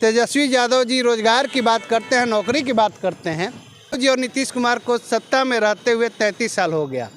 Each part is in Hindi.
तेजस्वी यादव जी रोजगार की बात करते हैं, नौकरी की बात करते हैं जी। और नीतीश कुमार को सत्ता में रहते हुए 33 साल हो गया।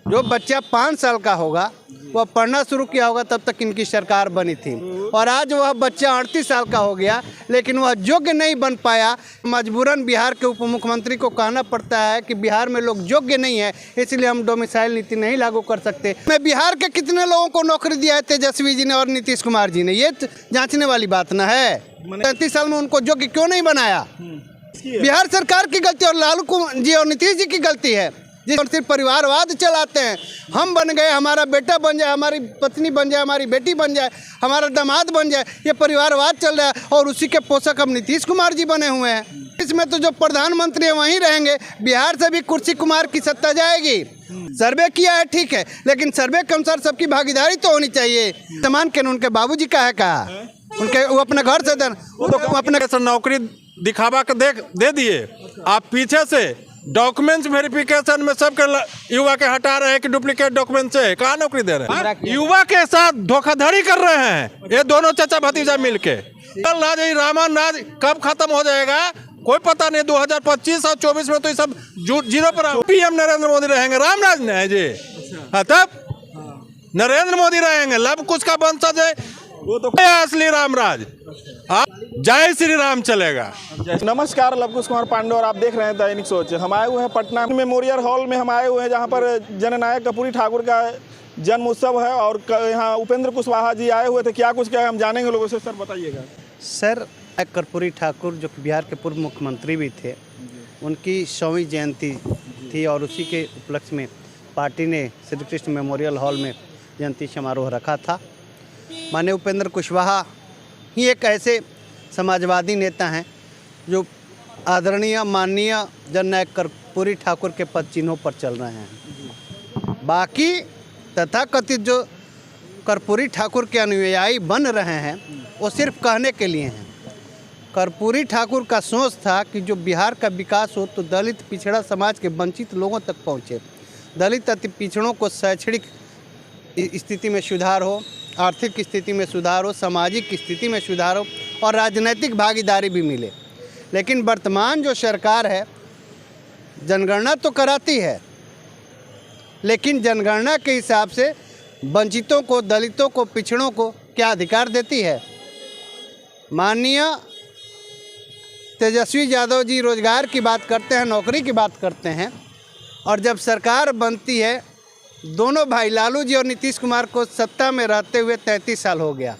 जो बच्चा 5 साल का होगा वह पढ़ना शुरू किया होगा तब तक इनकी सरकार बनी थी, और आज वह बच्चा 38 साल का हो गया लेकिन वह योग्य नहीं बन पाया। मजबूरन बिहार के उप मुख्यमंत्री को कहना पड़ता है कि बिहार में लोग योग्य नहीं है, इसलिए हम डोमिसाइल नीति नहीं लागू कर सकते। मैं बिहार के कितने लोगों को नौकरी दिया है तेजस्वी जी ने और नीतीश कुमार जी ने, ये जांचने वाली बात ना है। 33 साल में उनको योग्य क्यों नहीं बनाया? बिहार सरकार की गलती और लालू जी और नीतीश जी की गलती है, जिस सिर्फ परिवारवाद चलाते हैं। हम बन गए, हमारा बेटा बन जाए, हमारी पत्नी बन जाए, हमारी बेटी बन जाए, हमारा दामाद बन जाए, ये परिवारवाद चल रहा है और उसी के पोषक अब नीतीश कुमार जी बने हुए हैं। इसमें तो जो प्रधानमंत्री है वहीं रहेंगे, बिहार से भी कुर्सी कुमार की सत्ता जाएगी। सर्वे किया है ठीक है, लेकिन सर्वे के अनुसार सबकी भागीदारी तो होनी चाहिए। समान के उनके बाबूजी का है कहा, उनके वो अपने घर से अपने नौकरी दिखावा के दे दिए, आप पीछे से डॉक्यूमेंट्स वेरिफिकेशन में सबके युवा के हटा रहे हैं कि डुप्लीकेट डॉक्यूमेंट से कहाँ नौकरी दे रहे हैं। युवा के साथ धोखाधड़ी कर रहे हैं ये दोनों चाचा भतीजा मिलके। राज रामन राज कब खत्म हो जाएगा कोई पता नहीं। 2025 और 24 में तो ये सब जीरो पर पीएम नरेंद्र मोदी रहेंगे, रामराज नहीं है जी। तब नरेंद्र मोदी रहेंगे, लब कुछ का वंशज है वो तो असली रामराज। जय श्री राम चलेगा। नमस्कार, लवकुश कुमार पांडे और आप देख रहे हैं दैनिक सोच। हम आए हुए हैं पटना मेमोरियल हॉल में, हम आए हुए हैं जहां पर जननायक कर्पूरी ठाकुर का जन्म उत्सव है और यहाँ उपेंद्र कुशवाहा जी आए हुए थे। क्या कुछ क्या हम जानेंगे लोगों से, सर बताइएगा। सर, कर्पूरी ठाकुर जो बिहार के पूर्व मुख्यमंत्री भी थे, उनकी 100वीं जयंती थी और उसी के उपलक्ष्य में पार्टी ने श्री कृष्ण मेमोरियल हॉल में जयंती समारोह रखा था। माननीय उपेंद्र कुशवाहा ही एक ऐसे समाजवादी नेता हैं जो आदरणीय माननीय जननायक कर्पूरी ठाकुर के पद चिन्हों पर चल रहे हैं। बाकी तथाकथित जो कर्पूरी ठाकुर के अनुयायी बन रहे हैं वो सिर्फ कहने के लिए हैं। कर्पूरी ठाकुर का सोच था कि जो बिहार का विकास हो तो दलित पिछड़ा समाज के वंचित लोगों तक पहुँचे, दलित अति पिछड़ों को शैक्षणिक स्थिति में सुधार हो, आर्थिक स्थिति में सुधार हो, सामाजिक स्थिति में सुधार हो और राजनीतिक भागीदारी भी मिले। लेकिन वर्तमान जो सरकार है जनगणना तो कराती है, लेकिन जनगणना के हिसाब से वंचितों को, दलितों को, पिछड़ों को क्या अधिकार देती है? माननीय तेजस्वी यादव जी रोजगार की बात करते हैं, नौकरी की बात करते हैं, और जब सरकार बनती है, दोनों भाई लालू जी और नीतीश कुमार को सत्ता में रहते हुए 33 साल हो गया।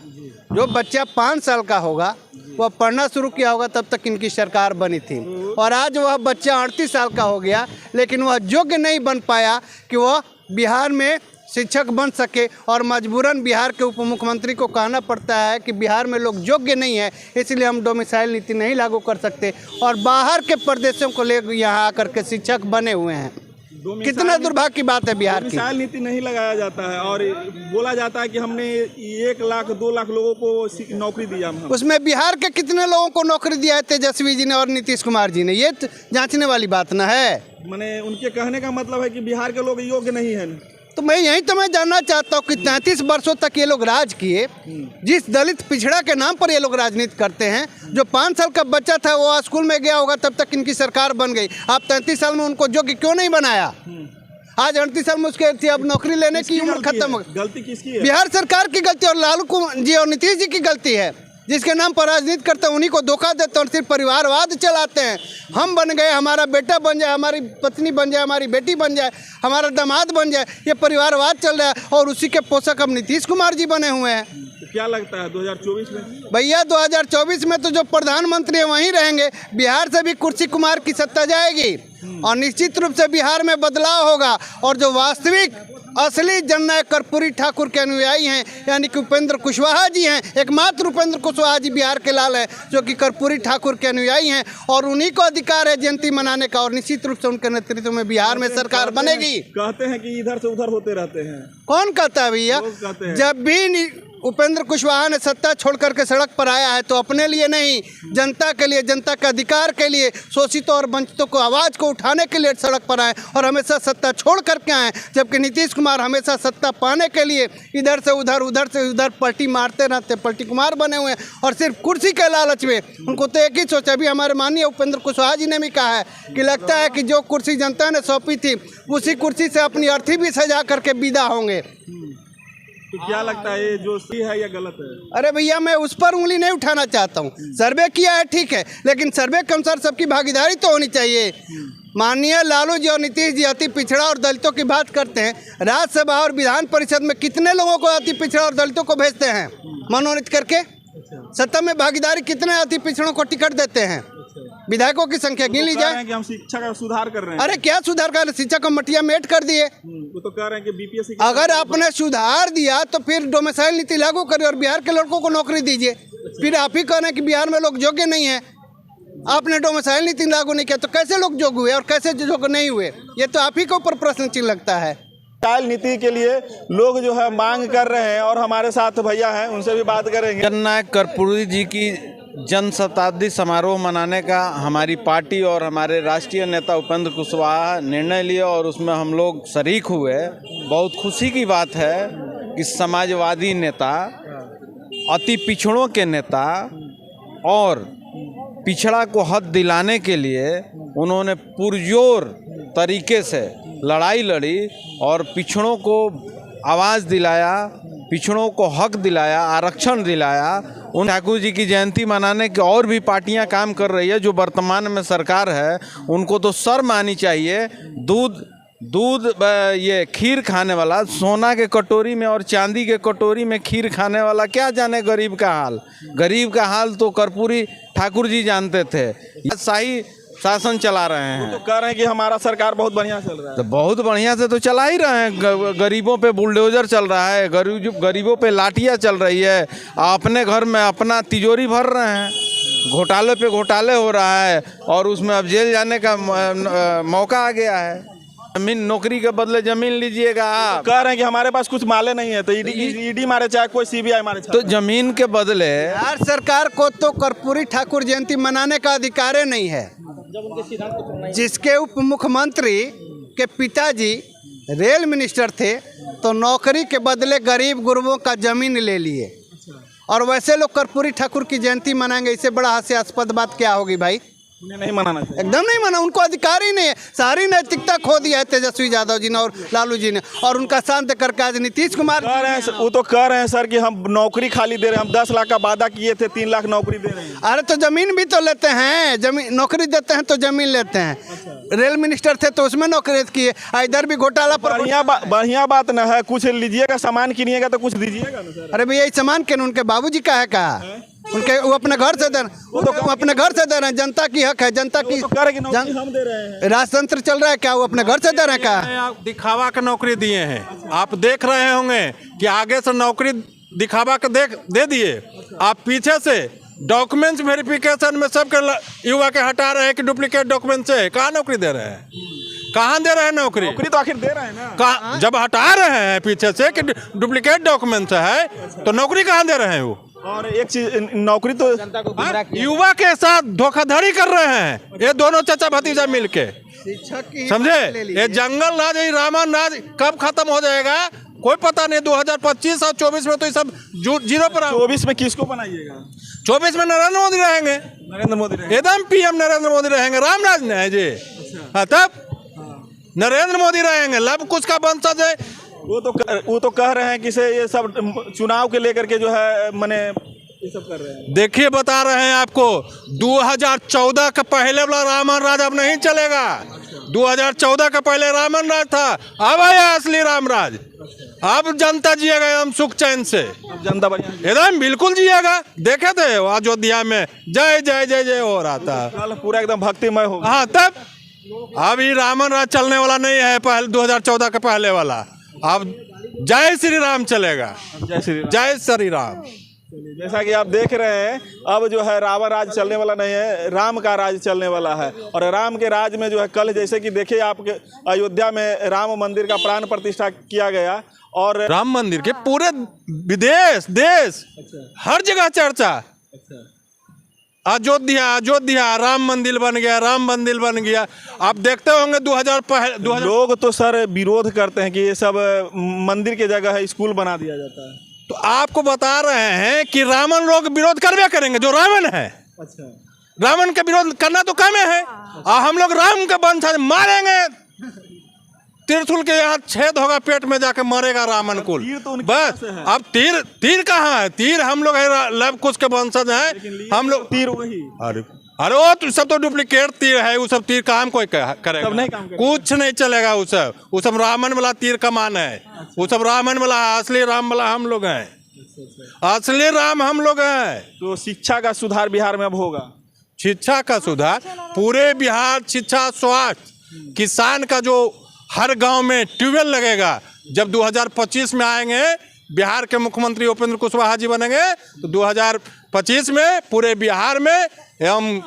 जो बच्चा 5 साल का होगा वह पढ़ना शुरू किया होगा तब तक इनकी सरकार बनी थी, और आज वह बच्चा 38 साल का हो गया लेकिन वह योग्य नहीं बन पाया कि वह बिहार में शिक्षक बन सके। और मजबूरन बिहार के उप मुख्यमंत्री को कहना पड़ता है कि बिहार में लोग योग्य नहीं है, इसलिए हम डोमिसाइल नीति नहीं लागू कर सकते, और बाहर के प्रदेशों को ले यहाँ आकर के शिक्षक बने हुए हैं। कितना दुर्भाग्य की बात है बिहार की। नीति नहीं लगाया जाता है और बोला जाता है कि हमने 1 लाख 2 लाख लोगों को नौकरी दिया। उसमें बिहार के कितने लोगों को नौकरी दिया है तेजस्वी जी ने और नीतीश कुमार जी ने, ये जांचने वाली बात ना है। मैंने उनके कहने का मतलब है कि बिहार के लोग योग्य नहीं है। तो मैं जानना चाहता हूँ कि 33 वर्षों तक ये लोग राज किए, जिस दलित पिछड़ा के नाम पर ये लोग राजनीति करते हैं। जो 5 साल का बच्चा था वो स्कूल में गया होगा तब तक इनकी सरकार बन गई। आप 33 साल में उनको योग्य क्यों नहीं बनाया? आज 38 साल में उसके थी, अब नौकरी लेने की उम्र खत्म हो गई। गलती किसकी है? बिहार सरकार की गलती और लालू जी और नीतीश जी की गलती है। जिसके नाम पर राजनीति करते हैं उन्हीं को धोखा देते हैं और सिर्फ परिवारवाद चलाते हैं। हम बन गए, हमारा बेटा बन जाए, हमारी पत्नी बन जाए, हमारी बेटी बन जाए, हमारा दामाद बन जाए, ये परिवारवाद चल रहा है और उसी के पोषक अब नीतीश कुमार जी बने हुए हैं। तो क्या लगता है 2024 में? भैया 2024 में तो जो प्रधानमंत्री है वहीं रहेंगे, बिहार से भी कुर्सी कुमार की सत्ता जाएगी और निश्चित रूप से बिहार में बदलाव होगा। और जो वास्तविक असली जननायक कर्पूरी ठाकुर के अनुयायी हैं यानी कि उपेंद्र कुशवाहा जी हैं, एकमात्र उपेंद्र कुशवाहा जी बिहार के लाल हैं जो कि कर्पूरी ठाकुर के अनुयायी हैं, और उन्हीं को अधिकार है जयंती मनाने का, और निश्चित रूप से उनके नेतृत्व में बिहार में सरकार बनेगी। कहते हैं कि इधर से उधर होते रहते हैं। कौन कहता है भैया? जब भी उपेंद्र कुशवाहा ने सत्ता छोड़ करके सड़क पर आया है तो अपने लिए नहीं, जनता के लिए, जनता के अधिकार के लिए, शोषितों और वंचितों को आवाज़ को उठाने के लिए सड़क पर आए और हमेशा सत्ता छोड़ करके आए। जबकि नीतीश कुमार हमेशा सत्ता पाने के लिए इधर से उधर पलटी मारते रहते, पलटी कुमार बने हुए हैं और सिर्फ कुर्सी के लालच में। उनको तो एक ही सोचा, अभी हमारे माननीय उपेंद्र कुशवाहा जी ने भी कहा है कि लगता है कि जो कुर्सी जनता ने सौंपी थी उसी कुर्सी से अपनी अर्थी भी सजा करके विदा होंगे। तो क्या लगता है ये जो सही है या गलत है? अरे भैया, मैं उस पर उंगली नहीं उठाना चाहता हूँ। सर्वे किया है ठीक है, लेकिन सर्वे के अनुसार सबकी भागीदारी तो होनी चाहिए। माननीय लालू जी और नीतीश जी अति पिछड़ा और दलितों की बात करते हैं, राज्यसभा और विधान परिषद में कितने लोगों को अति पिछड़ा और दलितों को भेजते हैं मनोनीत करके? सत्ता में भागीदारी कितने अति पिछड़ों को टिकट देते हैं? विधायकों की संख्या गिन ली जाए। कि हम शिक्षा का सुधार कर रहे हैं। अरे क्या सुधार कर रहे हैं? शिक्षा को मटिया मेट कर दिए। वो तो कह रहे हैं कि बीपीएससी अगर आपने सुधार दिया तो फिर डोमिसाइल नीति लागू करिए और बिहार के लड़कों को नौकरी दीजिए। फिर आप ही कह रहे हैं कि बिहार में लोग योग्य नहीं है। आपने डोमिसाइल नीति लागू नहीं किया तो कैसे लोग योग्य हुए और कैसे योग्य नहीं हुए? ये तो आप ही के ऊपर प्रश्न चिन्ह लगता है। डोमिसाइल नीति के लिए लोग जो है मांग कर रहे हैं और हमारे साथ भैया हैं, उनसे भी बात करेंगे। जननायक कर्पूरी जी की जन शताब्दी समारोह मनाने का हमारी पार्टी और हमारे राष्ट्रीय नेता उपेंद्र कुशवाहा निर्णय लिया और उसमें हम लोग शरीक हुए। बहुत खुशी की बात है कि समाजवादी नेता, अति पिछड़ों के नेता और पिछड़ा को हक दिलाने के लिए उन्होंने पुरजोर तरीके से लड़ाई लड़ी और पिछड़ों को आवाज़ दिलाया, पिछड़ों को हक दिलाया, आरक्षण दिलाया। उन ठाकुर जी की जयंती मनाने के और भी पार्टियां काम कर रही है। जो वर्तमान में सरकार है उनको तो शर्म आनी चाहिए। दूध ये खीर खाने वाला, सोना के कटोरी में और चांदी के कटोरी में खीर खाने वाला क्या जाने गरीब का हाल। गरीब का हाल तो कर्पूरी ठाकुर जी जानते थे। शाही शासन चला रहे हैं। तो कह रहे हैं कि हमारा सरकार बहुत बढ़िया चल रहा है। तो बहुत बढ़िया से तो चला ही रहे हैं। गरीबों पे बुलडोजर चल रहा है, गरीबों पे लाठियाँ चल रही है। अपने घर में अपना तिजोरी भर रहे हैं, घोटाले पे घोटाले हो रहा है और उसमें अब जेल जाने का मौका आ गया है। जमीन, नौकरी के बदले जमीन लीजिएगा आप। कह रहे हैं कि हमारे पास कुछ माले नहीं है तो ईडी मारे चाहे कोई सीबीआई मारे तो जमीन के बदले बिहार सरकार को तो कर्पूरी ठाकुर जयंती मनाने का अधिकार ही नहीं है। जिसके उप मुख्यमंत्री के पिताजी रेल मिनिस्टर थे तो नौकरी के बदले गरीब गुरबों का जमीन ले लिए और वैसे लोग कर्पूरी ठाकुर की जयंती मनाएंगे। इससे बड़ा हास्यास्पद बात क्या होगी भाई? उन्हें नहीं मनाना चाहिए। एकदम नहीं माना, उनको अधिकार ही नहीं है। सारी नैतिकता खो दिया है तेजस्वी यादव जी ने और लालू जी ने और उनका शांत करके आज नीतीश कुमार कह रहे हैं, वो तो कह रहे हैं सर कि हम नौकरी खाली दे रहे हैं। हम 10 लाख का वादा किए थे, 3 लाख नौकरी दे रहे हैं। अरे तो जमीन भी तो लेते हैं, जमीन नौकरी देते हैं तो जमीन लेते हैं। रेल मिनिस्टर थे तो उसमें नौकरी किए, इधर भी घोटाला पर। बढ़िया बात ना है, कुछ लीजिएगा, सामान किनिएगा तो कुछ दीजिएगा ना सर। अरे भैया, सामान के उनके बाबूजी का है कहा? उनके वो अपने घर से दे रहे हैं। जनता की हक है, जनता की हम दे रहे हैं। राजतंत्र चल रहा है क्या? वो अपने घर से दे रहे हैं क्या? दिखावा का नौकरी दिए हैं। आप देख रहे होंगे कि आगे से नौकरी दिखावा का दे दिए। आप पीछे से डॉक्यूमेंट्स वेरिफिकेशन में सबके युवा के हटा रहे हैं कि डुप्लीकेट डॉक्यूमेंट से। कहाँ नौकरी दे रहे हैं? कहाँ दे रहे हैं नौकरी? नौकरी तो आखिर दे रहे हैं ना। जब हटा रहे हैं पीछे से कि डुप्लीकेट डॉक्यूमेंट है तो नौकरी कहाँ दे रहे हैं वो? और एक चीज, नौकरी तो युवा के साथ धोखाधड़ी कर रहे हैं ये दोनों चाचा भतीजा मिलके। समझे? ये जंगल राज, ये रामन राज कब खत्म हो जाएगा कोई पता नहीं। 2025 और 24 में तो ये सब जीरो पर। 24 में किसको बनाइएगा? 24 में नरेंद्र मोदी रहेंगे। नरेंद्र मोदी रहेंगे। एकदम पीएम नरेंद्र मोदी रहेंगे। रामराज ने है जी। हाँ, तब नरेंद्र मोदी रहेंगे। लब कुछ का वंशज है। वो तो कह रहे हैं कि से ये सब चुनाव के लेकर के जो है मने ये सब कर रहे हैं। देखिए, बता रहे हैं आपको, 2014 का पहले वाला रामन राज अब नहीं चलेगा। 2014 का पहले रामन राज था, अब आया असली रामराज। अब जनता जिएगा एकदम सुख चैन से। जनता बढ़िया एकदम बिल्कुल जिएगा। देखे थे अयोध्या में जय जय जय जय हो रहा था, पूरा एकदम भक्तिमय हो। हाँ, तब अब ये रामन राज चलने वाला नहीं है पहले 2014 का पहले वाला। अब जय श्री राम चलेगा। जय श्री राम। जैसा कि आप देख रहे हैं, अब जो है रावण राज चलने वाला नहीं है, राम का राज चलने वाला है। और राम के राज में जो है कल जैसे कि देखिए आप अयोध्या में राम मंदिर का प्राण प्रतिष्ठा किया गया और राम मंदिर के पूरे विदेश देश हर जगह चर्चा। अयोध्या अयोध्या राम मंदिर बन गया, राम मंदिर बन गया। आप देखते होंगे 2000 लोग तो सर विरोध करते हैं कि ये सब मंदिर की जगह है, स्कूल बना दिया जाता है। तो आपको बता रहे हैं कि रावण लोग विरोध करवे करेंगे, जो रावण है। अच्छा, रावण का विरोध करना तो कम है और हम लोग राम के वंशज मारेंगे। त्रिशूल के यहाँ छेद होगा, पेट में जाके मरेगा रावण कुल। तीर तो उनके बस पास है। अब तीर कहाँ है? तीर हम लोग लव कुश के वंशज हैं, हम लोग। तीर वही। अरे वो तो सब तो डुप्लीकेट तीर है, वो सब तीर काम कोई करेगा? सब नहीं काम करेगा। कुछ नहीं चलेगा। वो सब रावण वाला तीर कमान है। वो सब रावण वाला है, असली राम वाला हम लोग हैं। असली राम हम लोग हैं। तो शिक्षा का सुधार बिहार में अब होगा। शिक्षा का सुधार पूरे बिहार, शिक्षा, स्वास्थ्य, किसान का जो हर गांव में ट्यूबवेल लगेगा। जब 2025 में आएंगे, बिहार के मुख्यमंत्री उपेंद्र कुशवाहा जी बनेंगे, तो 2025 में पूरे बिहार में एवं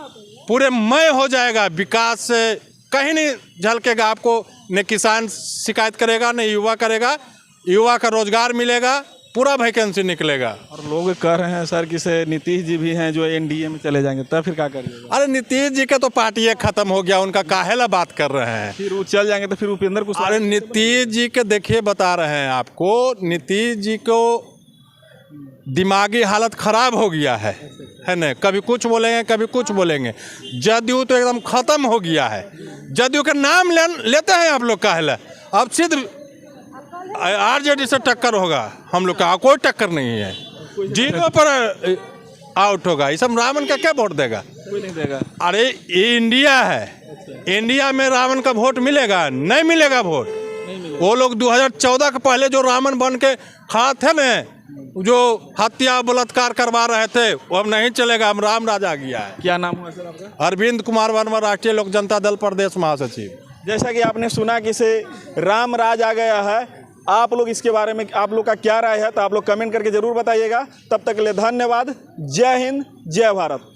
पूरे मय हो जाएगा। विकास से कहीं नहीं झलकेगा आपको। न किसान शिकायत करेगा, न युवा करेगा। युवा का रोजगार मिलेगा, पूरा वैकेंसी निकलेगा। और लोग कह रहे हैं सर कि से नीतीश जी भी हैं जो एनडीए में चले जाएंगे, तब फिर क्या करिएगा? अरे नीतीश जी का तो पार्टी खत्म हो गया, उनका काहे ला बात कर रहे हैं? फिर वो चल जाएंगे तो फिर उपेंद्र कुशवाहा। अरे नीतीश जी के देखिए, बता रहे हैं आपको, नीतीश जी को दिमागी हालत खराब हो गया है ना। कभी कुछ बोलेंगे, कभी कुछ बोलेंगे। जदयू तो एकदम खत्म हो गया है। जदयू का नाम लेते हैं आप लोग काहे ला? अब सिर्फ आरजेडी से टक्कर होगा हम लोग का, कोई टक्कर नहीं है। 0 पर आउट होगा। ये सब रावण का क्या वोट देगा? कोई नहीं देगा। अरे ये इंडिया है, इंडिया में रावण का वोट मिलेगा? नहीं मिलेगा वोट। वो लोग 2014 के पहले जो रावण बन के खड़ा थे ना, जो हत्या बलात्कार करवा रहे थे, वो अब नहीं चलेगा। हम राम राज आ गया है। क्या नाम हुआ सर आपका? अरविंद कुमार वर्मा, राष्ट्रीय लोक जनता दल प्रदेश महासचिव। जैसा कि आपने सुना कि से राम राज आ गया है। आप लोग इसके बारे में, आप लोग का क्या राय है, तो आप लोग कमेंट करके जरूर बताइएगा। तब तक के लिए धन्यवाद। जय हिंद, जय भारत।